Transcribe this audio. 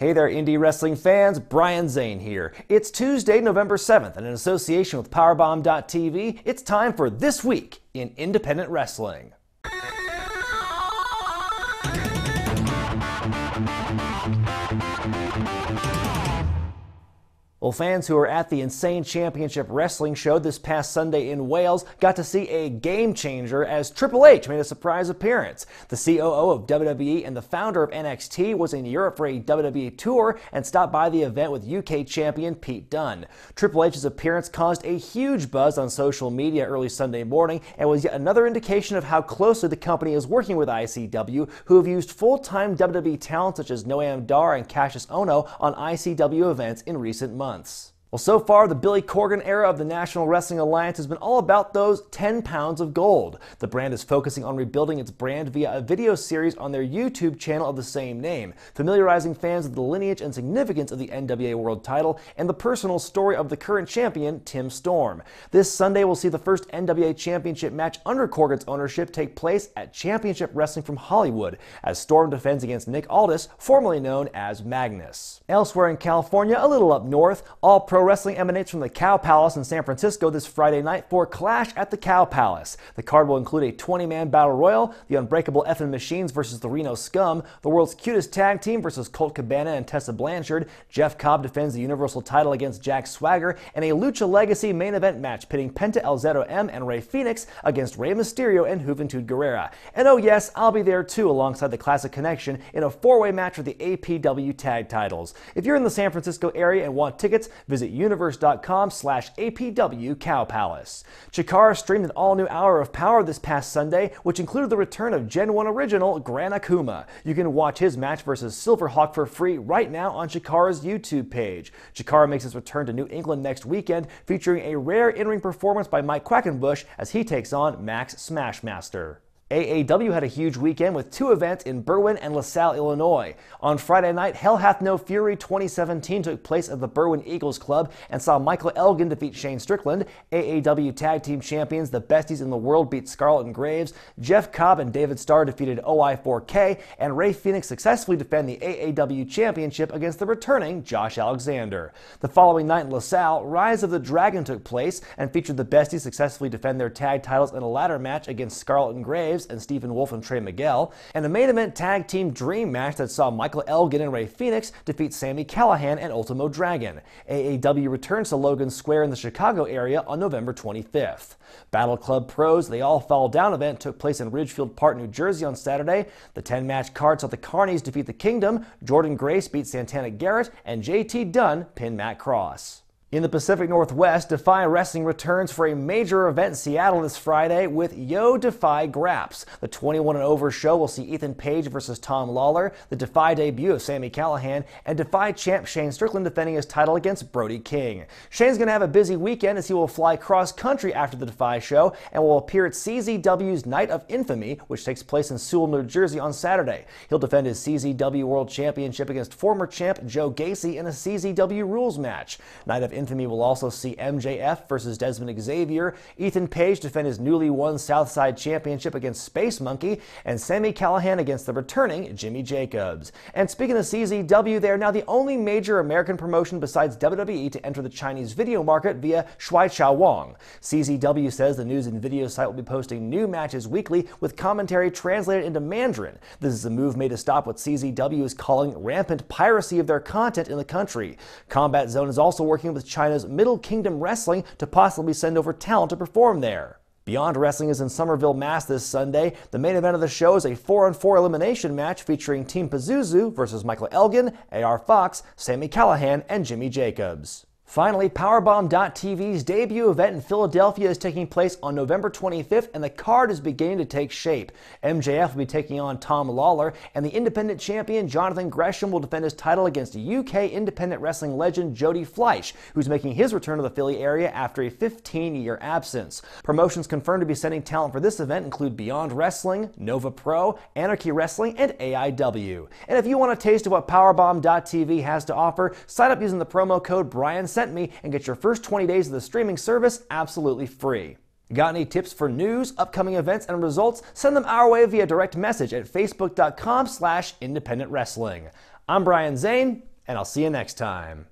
Hey there, indie wrestling fans. Brian Zane here. It's Tuesday, November 7th, and in association with Powerbomb TV, it's time for This Week in Independent Wrestling. Well, fans who were at the Insane Championship Wrestling show this past Sunday in Wales got to see a game changer as Triple H made a surprise appearance. The COO of WWE and the founder of NXT was in Europe for a WWE tour and stopped by the event with UK champion Pete Dunne. Triple H's appearance caused a huge buzz on social media early Sunday morning and was yet another indication of how closely the company is working with ICW, who have used full-time WWE talent such as Noam Dar and Cassius Ohno on ICW events in recent months. Well, so far, the Billy Corgan era of the National Wrestling Alliance has been all about those 10 pounds of gold. The brand is focusing on rebuilding its brand via a video series on their YouTube channel of the same name, familiarizing fans with the lineage and significance of the NWA World Title and the personal story of the current champion, Tim Storm. This Sunday, we'll see the first NWA Championship match under Corgan's ownership take place at Championship Wrestling from Hollywood, as Storm defends against Nick Aldis, formerly known as Magnus. Elsewhere in California, a little up north, All Pro Wrestling emanates from the Cow Palace in San Francisco this Friday night for Clash at the Cow Palace. The card will include a 20-man battle royal, the Unbreakable Effin' Machines versus the Reno Scum, the World's Cutest Tag Team versus Colt Cabana and Tessa Blanchard, Jeff Cobb defends the Universal title against Jack Swagger, and a Lucha Legacy main event match pitting Penta El Zero M and Rey Fenix against Rey Mysterio and Juventud Guerrera. And oh yes, I'll be there too alongside the Classic Connection in a four-way match for the APW tag titles. If you're in the San Francisco area and want tickets, visit universe.com/APW Cow Palace. Chikara streamed an all-new hour of Power this past Sunday, which included the return of Gen 1 original Gran Akuma. You can watch his match versus Silverhawk for free right now on Chikara's YouTube page. Chikara makes his return to New England next weekend, featuring a rare in-ring performance by Mike Quackenbush as he takes on Max Smashmaster. AAW had a huge weekend with two events in Berwyn and LaSalle, Illinois. On Friday night, Hell Hath No Fury 2017 took place at the Berwyn Eagles Club and saw Michael Elgin defeat Shane Strickland. AAW Tag Team Champions, the Besties in the World, beat Scarlett and Graves. Jeff Cobb and David Starr defeated OI4K, and Rey Fenix successfully defend the AAW Championship against the returning Josh Alexander. The following night in LaSalle, Rise of the Dragon took place and featured the Besties successfully defend their tag titles in a ladder match against Scarlett and Graves and Stephen Wolf and Trey Miguel, and a main event tag team dream match that saw Michael Elgin and Rey Fenix defeat Sami Callihan and Ultimo Dragon. AAW returns to Logan Square in the Chicago area on November 25th. Battle Club Pros, the All Fall Down event took place in Ridgefield Park, New Jersey on Saturday. The 10-match card saw the Carnies defeat the Kingdom, Jordan Grace beat Santana Garrett, and JT Dunn pin Matt Cross. In the Pacific Northwest, Defy Wrestling returns for a major event in Seattle this Friday with Yo Defy Graps. The 21 and over show will see Ethan Page versus Tom Lawler, the Defy debut of Sami Callihan, and Defy champ Shane Strickland defending his title against Brody King. Shane's going to have a busy weekend as he will fly cross-country after the Defy show and will appear at CZW's Night of Infamy, which takes place in Sewell, New Jersey on Saturday. He'll defend his CZW World Championship against former champ Joe Gacy in a CZW Rules match. Night of Infamy will also see MJF versus Desmond Xavier, Ethan Page defend his newly won Southside Championship against Space Monkey, and Sami Callihan against the returning Jimmy Jacobs. And speaking of CZW, they are now the only major American promotion besides WWE to enter the Chinese video market via Shui Chao Wong. CZW says the news and video site will be posting new matches weekly with commentary translated into Mandarin. This is a move made to stop what CZW is calling rampant piracy of their content in the country. Combat Zone is also working with China's Middle Kingdom Wrestling to possibly send over talent to perform there. Beyond Wrestling is in Somerville, Mass. This Sunday. The main event of the show is a 4-on-4 elimination match featuring Team Pazuzu versus Michael Elgin, AR Fox, Sami Callihan, and Jimmy Jacobs. Finally, Powerbomb TV's debut event in Philadelphia is taking place on November 25th, and the card is beginning to take shape. MJF will be taking on Tom Lawler, and the independent champion Jonathan Gresham will defend his title against UK independent wrestling legend Jody Fleisch, who's making his return to the Philly area after a 15-year absence. Promotions confirmed to be sending talent for this event include Beyond Wrestling, Nova Pro, Anarchy Wrestling, and AIW. And if you want a taste of what Powerbomb TV has to offer, sign up using the promo code Brian Sent Me and get your first 20 days of the streaming service absolutely free. Got any tips for news, upcoming events, and results? Send them our way via direct message at facebook.com/independentwrestling. I'm Brian Zane. and I'll see you next time.